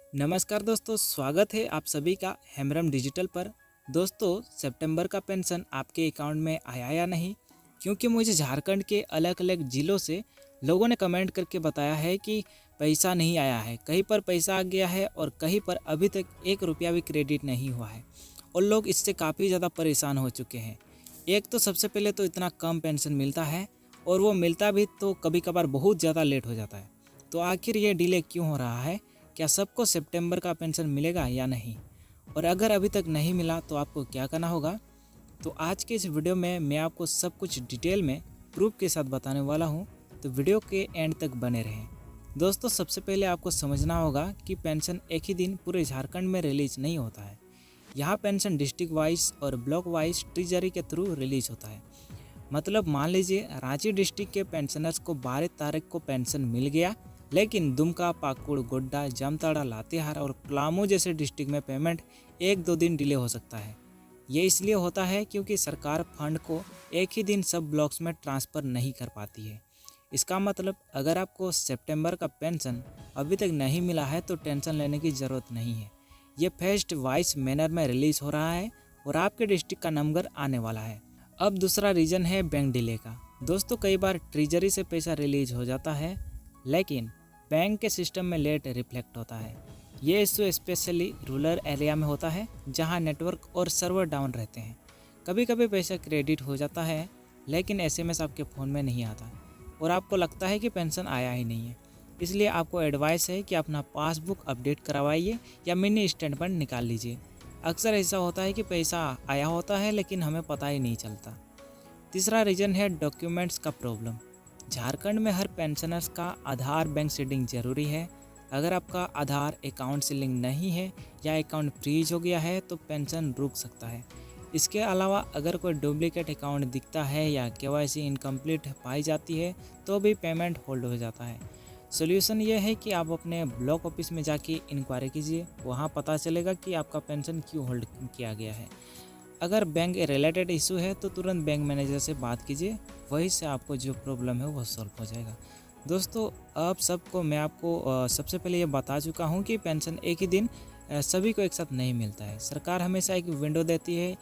नमस्कार दोस्तों, स्वागत है आप सभी का हेमरम डिजिटल पर। दोस्तों, सितंबर का पेंशन आपके अकाउंट में आया या नहीं? क्योंकि मुझे झारखंड के अलग अलग ज़िलों से लोगों ने कमेंट करके बताया है कि पैसा नहीं आया है, कहीं पर पैसा आ गया है और कहीं पर अभी तक 1 रुपया भी क्रेडिट नहीं हुआ है और लोग इससे काफ़ी ज़्यादा परेशान हो चुके हैं। एक तो सबसे पहले तो इतना कम पेंशन मिलता है और वो मिलता भी तो कभी कभार बहुत ज़्यादा लेट हो जाता है। तो आखिर ये डिले क्यों हो रहा है? क्या सबको सितंबर का पेंशन मिलेगा या नहीं? और अगर अभी तक नहीं मिला तो आपको क्या करना होगा? तो आज के इस वीडियो में मैं आपको सब कुछ डिटेल में प्रूफ के साथ बताने वाला हूँ, तो वीडियो के एंड तक बने रहें। दोस्तों, सबसे पहले आपको समझना होगा कि पेंशन एक ही दिन पूरे झारखंड में रिलीज नहीं होता है। यहाँ पेंशन डिस्ट्रिक्ट वाइज और ब्लॉक वाइज ट्रेजरी के थ्रू रिलीज होता है। मतलब मान लीजिए रांची डिस्ट्रिक्ट के पेंशनर्स को 12 तारीख को पेंशन मिल गया, लेकिन दुमका, पाकुड़, गोड्डा, जामताड़ा, लातेहार और पलामू जैसे डिस्ट्रिक्ट में पेमेंट 1-2 दिन डिले हो सकता है। ये इसलिए होता है क्योंकि सरकार फंड को एक ही दिन सब ब्लॉक्स में ट्रांसफ़र नहीं कर पाती है। इसका मतलब अगर आपको सितंबर का पेंशन अभी तक नहीं मिला है तो टेंशन लेने की ज़रूरत नहीं है। ये फेस्ट वाइज मैनर में रिलीज़ हो रहा है और आपके डिस्ट्रिक्ट का नंबर आने वाला है। अब दूसरा रीज़न है बैंक डिले का। दोस्तों, कई बार ट्रेजरी से पैसा रिलीज हो जाता है, लेकिन बैंक के सिस्टम में लेट रिफ्लेक्ट होता है। ये इशू स्पेशली रूरल एरिया में होता है जहां नेटवर्क और सर्वर डाउन रहते हैं। कभी कभी पैसा क्रेडिट हो जाता है, लेकिन एसएमएस आपके फ़ोन में नहीं आता और आपको लगता है कि पेंशन आया ही नहीं है। इसलिए आपको एडवाइस है कि अपना पासबुक अपडेट करवाइए या मिनी स्टेटमेंट निकाल लीजिए। अक्सर ऐसा होता है कि पैसा आया होता है लेकिन हमें पता ही नहीं चलता। तीसरा रीज़न है डॉक्यूमेंट्स का प्रॉब्लम। झारखंड में हर पेंशनर्स का आधार बैंक से लिंक जरूरी है। अगर आपका आधार अकाउंट से लिंक नहीं है या अकाउंट फ्रीज हो गया है तो पेंशन रुक सकता है। इसके अलावा अगर कोई डुप्लीकेट अकाउंट दिखता है या केवाईसी इनकम्प्लीट पाई जाती है तो भी पेमेंट होल्ड हो जाता है। सोल्यूशन ये है कि आप अपने ब्लॉक ऑफिस में जाके इंक्वायरी कीजिए, वहाँ पता चलेगा कि आपका पेंशन क्यों होल्ड किया गया है। अगर बैंक रिलेटेड इशू है तो तुरंत बैंक मैनेजर से बात कीजिए, वहीं से आपको जो प्रॉब्लम है वो सॉल्व हो जाएगा। दोस्तों, अब सबको मैं आपको सबसे पहले ये बता चुका हूँ कि पेंशन एक ही दिन सभी को एक साथ नहीं मिलता है। सरकार हमेशा एक विंडो देती है,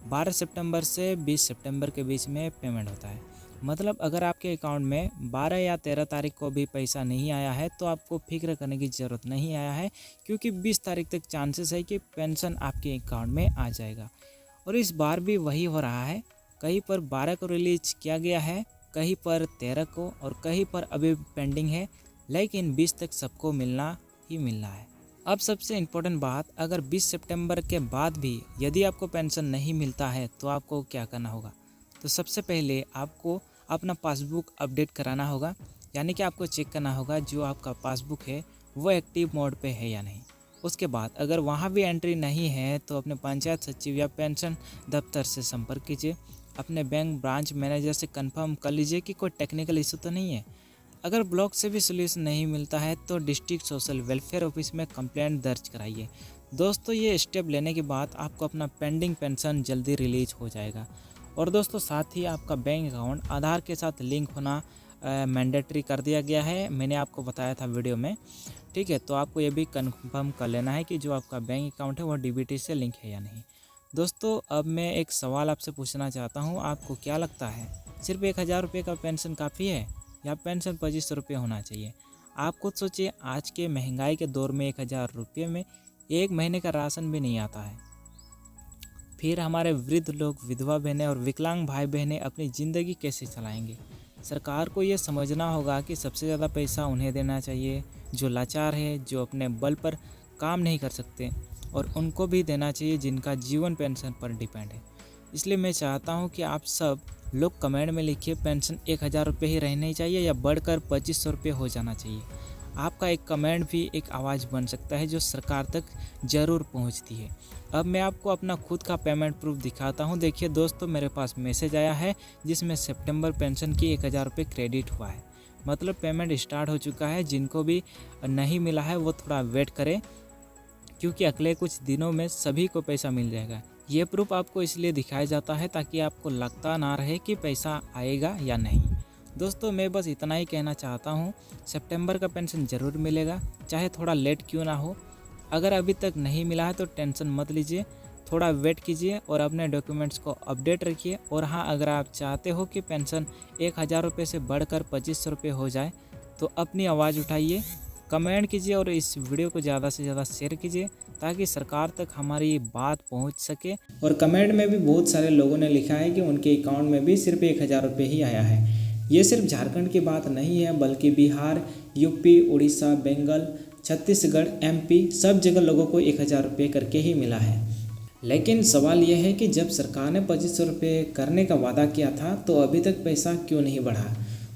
12 सितंबर से 20 सितंबर के बीच में पेमेंट होता है। मतलब अगर आपके अकाउंट में 12 या 13 तारीख को भी पैसा नहीं आया है तो आपको फिक्र करने की ज़रूरत नहीं आया है, क्योंकि 20 तारीख तक चांसेस है कि पेंशन आपके अकाउंट में आ जाएगा। और इस बार भी वही हो रहा है। कहीं पर 12 को रिलीज किया गया है, कहीं पर 13 को और कहीं पर अभी पेंडिंग है, लेकिन 20 तक सबको मिलना ही मिलना है। अब सबसे इम्पोर्टेंट बात, अगर 20 सितंबर के बाद भी यदि आपको पेंशन नहीं मिलता है तो आपको क्या करना होगा? तो सबसे पहले आपको अपना पासबुक अपडेट कराना होगा, यानी कि आपको चेक करना होगा जो आपका पासबुक है वो एक्टिव मोड पे है या नहीं। उसके बाद अगर वहाँ भी एंट्री नहीं है तो अपने पंचायत सचिव या पेंशन दफ्तर से संपर्क कीजिए। अपने बैंक ब्रांच मैनेजर से कंफर्म कर लीजिए कि कोई टेक्निकल इशू तो नहीं है। अगर ब्लॉक से भी सोल्यूशन नहीं मिलता है तो डिस्ट्रिक्ट सोशल वेलफेयर ऑफिस में कंप्लेंट दर्ज कराइए। दोस्तों, ये स्टेप लेने के बाद आपको अपना पेंडिंग पेंशन जल्दी रिलीज हो जाएगा। और दोस्तों, साथ ही आपका बैंक अकाउंट आधार के साथ लिंक होना मैंडेटरी कर दिया गया है, मैंने आपको बताया था वीडियो में। ठीक है, तो आपको ये भी कंफर्म कर लेना है कि जो आपका बैंक अकाउंट है वो डीबीटी से लिंक है या नहीं। दोस्तों, अब मैं एक सवाल आपसे पूछना चाहता हूँ, आपको क्या लगता है सिर्फ 1000 रुपये का पेंशन काफ़ी है या पेंशन 2500 रुपये होना चाहिए? आप खुद सोचिए, आज के महंगाई के दौर में 1000 रुपये में एक महीने का राशन भी नहीं आता है। फिर हमारे वृद्ध लोग, विधवा बहनें और विकलांग भाई बहनें अपनी ज़िंदगी कैसे चलाएंगे? सरकार को ये समझना होगा कि सबसे ज़्यादा पैसा उन्हें देना चाहिए जो लाचार है, जो अपने बल पर काम नहीं कर सकते, और उनको भी देना चाहिए जिनका जीवन पेंशन पर डिपेंड है। इसलिए मैं चाहता हूँ कि आप सब लोग कमेंट में लिखिए, पेंशन 1000 रुपये ही रहनी चाहिए या बढ़कर 2500 रुपये हो जाना चाहिए। आपका एक कमेंट भी एक आवाज़ बन सकता है जो सरकार तक ज़रूर पहुंचती है। अब मैं आपको अपना खुद का पेमेंट प्रूफ दिखाता हूं। देखिए दोस्तों, मेरे पास मैसेज आया है जिसमें सितंबर पेंशन की 1000 रुपये क्रेडिट हुआ है। मतलब पेमेंट स्टार्ट हो चुका है। जिनको भी नहीं मिला है वो थोड़ा वेट करें, क्योंकि अगले कुछ दिनों में सभी को पैसा मिल जाएगा। ये प्रूफ आपको इसलिए दिखाया जाता है ताकि आपको लगता ना रहे कि पैसा आएगा या नहीं। दोस्तों, मैं बस इतना ही कहना चाहता हूँ, सितंबर का पेंशन ज़रूर मिलेगा, चाहे थोड़ा लेट क्यों ना हो। अगर अभी तक नहीं मिला है तो टेंशन मत लीजिए, थोड़ा वेट कीजिए और अपने डॉक्यूमेंट्स को अपडेट रखिए। और हाँ, अगर आप चाहते हो कि पेंशन 1000 रुपये से बढ़कर 2500 रुपये हो जाए तो अपनी आवाज़ उठाइए, कमेंट कीजिए और इस वीडियो को ज़्यादा से ज़्यादा शेयर कीजिए ताकि सरकार तक हमारी बात पहुंच सके। और कमेंट में भी बहुत सारे लोगों ने लिखा है कि उनके अकाउंट में भी सिर्फ 1000 रुपये ही आया है। ये सिर्फ झारखंड की बात नहीं है, बल्कि बिहार, यूपी, उड़ीसा, बंगाल, छत्तीसगढ़, एमपी सब जगह लोगों को 1000 रुपये करके ही मिला है। लेकिन सवाल यह है कि जब सरकार ने 2500 रुपये करने का वादा किया था तो अभी तक पैसा क्यों नहीं बढ़ा।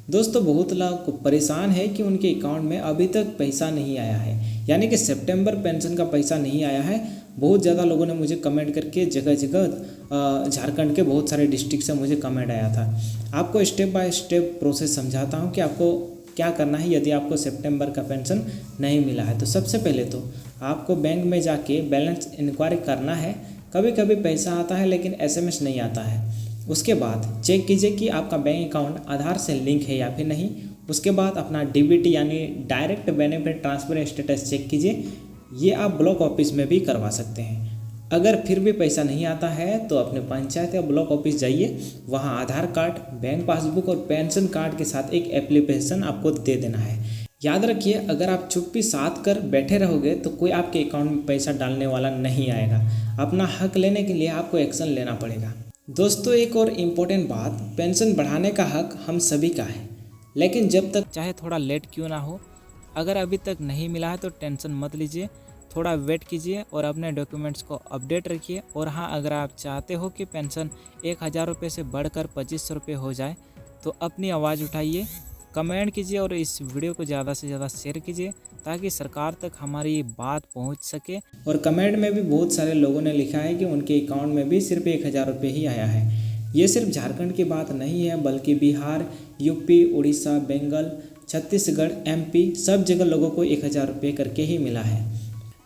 दोस्तों, बहुत लोग परेशान है कि उनके अकाउंट में अभी तक पैसा नहीं आया है, यानी कि सितंबर पेंशन का पैसा नहीं आया है। बहुत ज़्यादा लोगों ने मुझे कमेंट करके जगह जगह झारखंड के बहुत सारे डिस्ट्रिक्ट से मुझे कमेंट आया था। आपको स्टेप बाय स्टेप प्रोसेस समझाता हूँ कि आपको क्या करना है यदि आपको सितंबर का पेंशन नहीं मिला है। तो सबसे पहले तो आपको बैंक में जाके बैलेंस इंक्वायरी करना है। कभी कभी पैसा आता है लेकिन एसएमएस नहीं आता है। उसके बाद चेक कीजिए कि आपका बैंक अकाउंट आधार से लिंक है या फिर नहीं। उसके बाद अपना डीबीटी यानी direct benefit transfer status check कीजिए। ये आप ब्लॉक ऑफिस में भी करवा सकते हैं। अगर फिर भी पैसा नहीं आता है तो अपने पंचायत या ब्लॉक ऑफिस जाइए, वहाँ आधार कार्ड, बैंक पासबुक और पेंशन कार्ड के साथ एक एप्लीकेशन आपको दे देना है। याद रखिए, अगर आप चुप्पी साध कर बैठे रहोगे तो कोई आपके अकाउंट में पैसा डालने वाला नहीं आएगा। अपना हक लेने के लिए आपको एक्शन लेना पड़ेगा। दोस्तों, एक और इम्पोर्टेंट बात, पेंशन बढ़ाने का हक हम सभी का है, लेकिन जब तक चाहे थोड़ा लेट क्यों ना हो, अगर अभी तक नहीं मिला है तो टेंशन मत लीजिए, थोड़ा वेट कीजिए और अपने डॉक्यूमेंट्स को अपडेट रखिए। और हाँ, अगर आप चाहते हो कि पेंशन 1000 रुपये से बढ़कर 2500 रुपये हो जाए तो अपनी आवाज़ उठाइए, कमेंट कीजिए और इस वीडियो को ज़्यादा से ज़्यादा शेयर कीजिए ताकि सरकार तक हमारी बात पहुंच सके। और कमेंट में भी बहुत सारे लोगों ने लिखा है कि उनके अकाउंट में भी सिर्फ 1000 रुपये ही आया है। ये सिर्फ झारखंड की बात नहीं है, बल्कि बिहार, यूपी, उड़ीसा, बंगाल, छत्तीसगढ़, एमपी सब जगह लोगों को 1000 रुपये करके ही मिला है।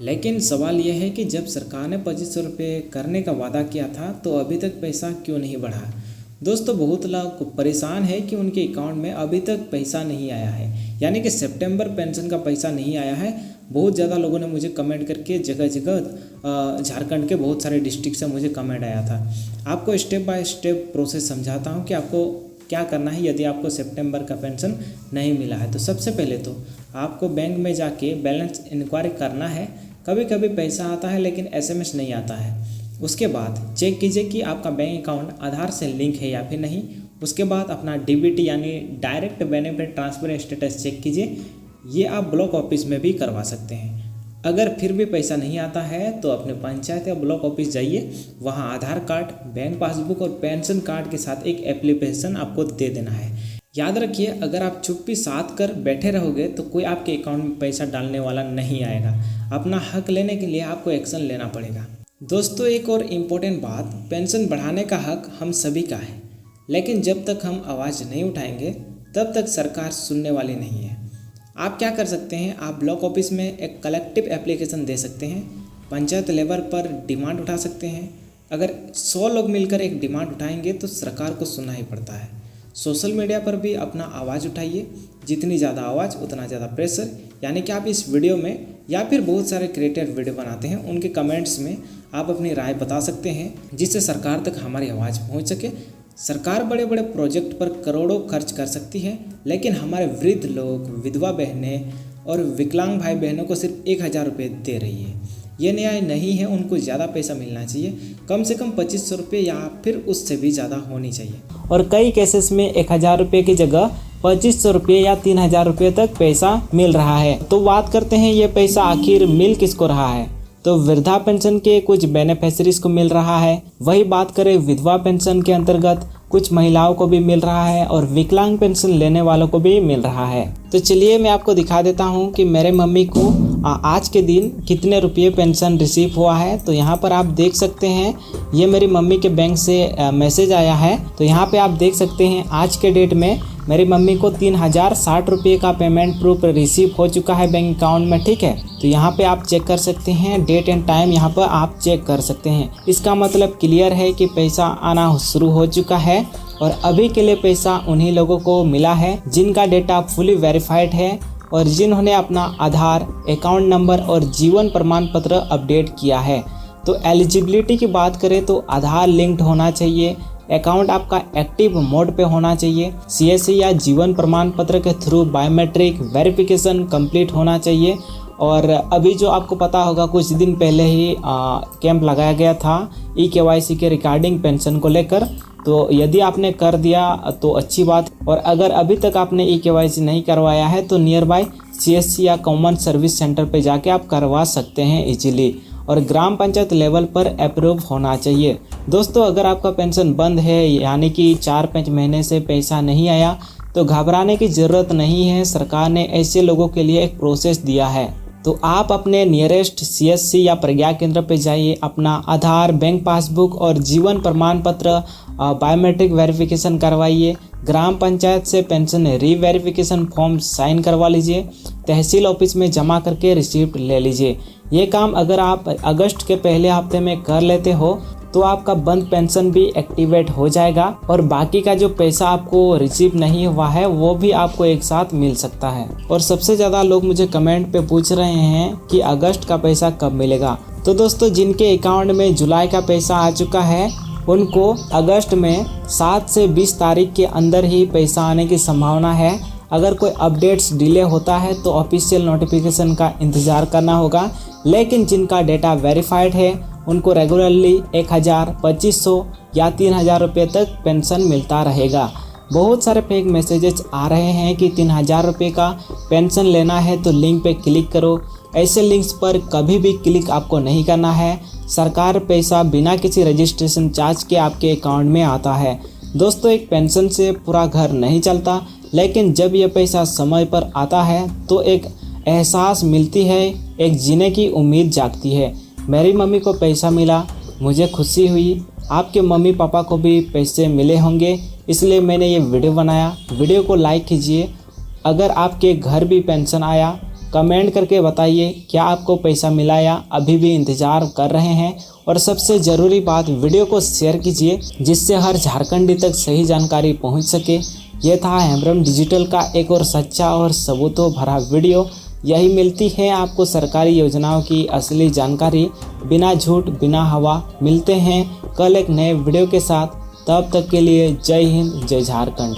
लेकिन सवाल यह है कि जब सरकार ने 2500 रुपये करने का वादा किया था तो अभी तक पैसा क्यों नहीं बढ़ा। दोस्तों, बहुत लोग परेशान है कि उनके अकाउंट में अभी तक पैसा नहीं आया है, यानी कि सितंबर पेंशन का पैसा नहीं आया है। बहुत ज़्यादा लोगों ने मुझे कमेंट करके जगह जगह झारखंड के बहुत सारे डिस्ट्रिक्ट से मुझे कमेंट आया था। आपको स्टेप बाय स्टेप प्रोसेस समझाता हूँ कि आपको क्या करना है यदि आपको सितंबर का पेंशन नहीं मिला है। तो सबसे पहले तो आपको बैंक में जाके बैलेंस इंक्वायरी करना है। कभी कभी पैसा आता है लेकिन एसएमएस नहीं आता है। उसके बाद चेक कीजिए कि आपका बैंक अकाउंट आधार से लिंक है या फिर नहीं। उसके बाद अपना डीबीटी यानी direct benefit transfer status check कीजिए। ये आप ब्लॉक ऑफिस में भी करवा सकते हैं। अगर फिर भी पैसा नहीं आता है तो अपने पंचायत या ब्लॉक ऑफिस जाइए, वहाँ आधार कार्ड, बैंक पासबुक और पेंशन कार्ड के साथ एक एप्लीकेशन आपको दे देना है। याद रखिए, अगर आप चुप्पी साध कर बैठे रहोगे तो कोई आपके अकाउंट में पैसा डालने वाला नहीं आएगा। अपना हक लेने के लिए आपको एक्शन लेना पड़ेगा। दोस्तों, एक और इम्पोर्टेंट बात, पेंशन बढ़ाने का हक हम सभी का है, लेकिन जब तक हम आवाज़ नहीं उठाएंगे तब तक सरकार सुनने वाली नहीं है। आप क्या कर सकते हैं, आप ब्लॉक ऑफिस में एक कलेक्टिव एप्लीकेशन दे सकते हैं, पंचायत लेवल पर डिमांड उठा सकते हैं। अगर 100 लोग मिलकर एक डिमांड उठाएंगे तो सरकार को सुनना ही पड़ता है। सोशल मीडिया पर भी अपना आवाज़ उठाइए, जितनी ज़्यादा आवाज़ उतना ज़्यादा प्रेशर। यानी कि आप इस वीडियो में या फिर बहुत सारे क्रिएटर वीडियो बनाते हैं, उनके कमेंट्स में आप अपनी राय बता सकते हैं, जिससे सरकार तक हमारी आवाज़ पहुंच सके। सरकार बड़े बड़े प्रोजेक्ट पर करोड़ों खर्च कर सकती है, लेकिन हमारे वृद्ध लोग, विधवा बहनें और विकलांग भाई बहनों को सिर्फ 1000 रुपये दे रही है। ये न्याय नहीं है। उनको ज़्यादा पैसा मिलना चाहिए, कम से कम 2500 रुपये या फिर उससे भी ज़्यादा होनी चाहिए। और कई केसेस में 1000 रुपये की जगह 2500 रुपये या 3000 रुपये तक पैसा मिल रहा है। तो बात करते हैं ये पैसा आखिर मिल किसको रहा है। तो वृद्धा पेंशन के कुछ बेनिफिशरीज को मिल रहा है। वही बात करें विधवा पेंशन के अंतर्गत कुछ महिलाओं को भी मिल रहा है और विकलांग पेंशन लेने वालों को भी मिल रहा है। तो चलिए मैं आपको दिखा देता हूँ कि मेरे मम्मी को आज के दिन कितने रुपये पेंशन रिसीव हुआ है। तो यहाँ पर आप देख सकते हैं, ये मेरी मम्मी के बैंक से मैसेज आया है। तो यहाँ पे आप देख सकते हैं आज के डेट में मेरी मम्मी को 3060 रुपये का पेमेंट प्रूफ रिसीव हो चुका है बैंक अकाउंट में। ठीक है, तो यहाँ पे आप चेक कर सकते हैं, डेट एंड टाइम यहाँ पर आप चेक कर सकते हैं। इसका मतलब क्लियर है कि पैसा आना शुरू हो चुका है और अभी के लिए पैसा उन्हीं लोगों को मिला है जिनका डेटा फुली वेरीफाइड है और जिन्होंने अपना आधार, अकाउंट नंबर और जीवन प्रमाण पत्र अपडेट किया है। तो एलिजिबिलिटी की बात करें तो आधार लिंक्ड होना चाहिए, अकाउंट आपका एक्टिव मोड पे होना चाहिए, सीएससी या जीवन प्रमाण पत्र के थ्रू बायोमेट्रिक वेरिफिकेशन कंप्लीट होना चाहिए। और अभी जो आपको पता होगा कुछ दिन पहले ही कैंप लगाया गया था ई-केवाईसी के रिगार्डिंग पेंशन को लेकर, तो यदि आपने कर दिया तो अच्छी बात। और अगर अभी तक आपने ई-केवाईसी नहीं करवाया है तो नियर बाय सीएससी या कॉमन सर्विस सेंटर पे जाके आप करवा सकते हैं इजीली, और ग्राम पंचायत लेवल पर अप्रूव होना चाहिए। दोस्तों, अगर आपका पेंशन बंद है यानी कि 4-5 महीने से पैसा नहीं आया तो घबराने की ज़रूरत नहीं है। सरकार ने ऐसे लोगों के लिए एक प्रोसेस दिया है। तो आप अपने नियरेस्ट सीएससी या प्रज्ञा केंद्र पे जाइए, अपना आधार, बैंक पासबुक और जीवन प्रमाण पत्र बायोमेट्रिक वेरिफिकेशन करवाइए। ग्राम पंचायत से पेंशन रीवेरिफिकेशन फॉर्म साइन करवा लीजिए, तहसील ऑफिस में जमा करके रिसीप्ट ले लीजिए। ये काम अगर आप अगस्त के पहले हफ्ते में कर लेते हो तो आपका बंद पेंशन भी एक्टिवेट हो जाएगा, और बाकी का जो पैसा आपको रिसीव नहीं हुआ है वो भी आपको एक साथ मिल सकता है। और सबसे ज़्यादा लोग मुझे कमेंट पे पूछ रहे हैं कि अगस्त का पैसा कब मिलेगा। तो दोस्तों, जिनके अकाउंट में जुलाई का पैसा आ चुका है उनको अगस्त में 7 से 20 तारीख के अंदर ही पैसा आने की संभावना है। अगर कोई अपडेट्स डिले होता है तो ऑफिशियल नोटिफिकेशन का इंतज़ार करना होगा, लेकिन जिनका डेटा वेरीफाइड है उनको रेगुलरली 1000, 2500 या 3000 रुपये तक पेंशन मिलता रहेगा। बहुत सारे फेक मैसेजेस आ रहे हैं कि 3000 रुपये का पेंशन लेना है तो लिंक पे क्लिक करो। ऐसे लिंक्स पर कभी भी क्लिक आपको नहीं करना है। सरकार पैसा बिना किसी रजिस्ट्रेशन चार्ज के आपके अकाउंट में आता है। दोस्तों, एक पेंशन से पूरा घर नहीं चलता, लेकिन जब यह पैसा समय पर आता है तो एक एहसास मिलती है, एक जीने की उम्मीद जागती है। मेरी मम्मी को पैसा मिला, मुझे खुशी हुई, आपके मम्मी पापा को भी पैसे मिले होंगे, इसलिए मैंने ये वीडियो बनाया। वीडियो को लाइक कीजिए। अगर आपके घर भी पेंशन आया कमेंट करके बताइए क्या आपको पैसा मिला या अभी भी इंतज़ार कर रहे हैं। और सबसे ज़रूरी बात, वीडियो को शेयर कीजिए जिससे हर झारखंडी तक सही जानकारी पहुंच सके। ये था हेम्ब्रम डिजिटल का एक और सच्चा और सबूतों भरा वीडियो। यही मिलती है आपको सरकारी योजनाओं की असली जानकारी, बिना झूठ बिना हवा। मिलते हैं कल एक नए वीडियो के साथ, तब तक के लिए जय हिंद, जय झारखंड।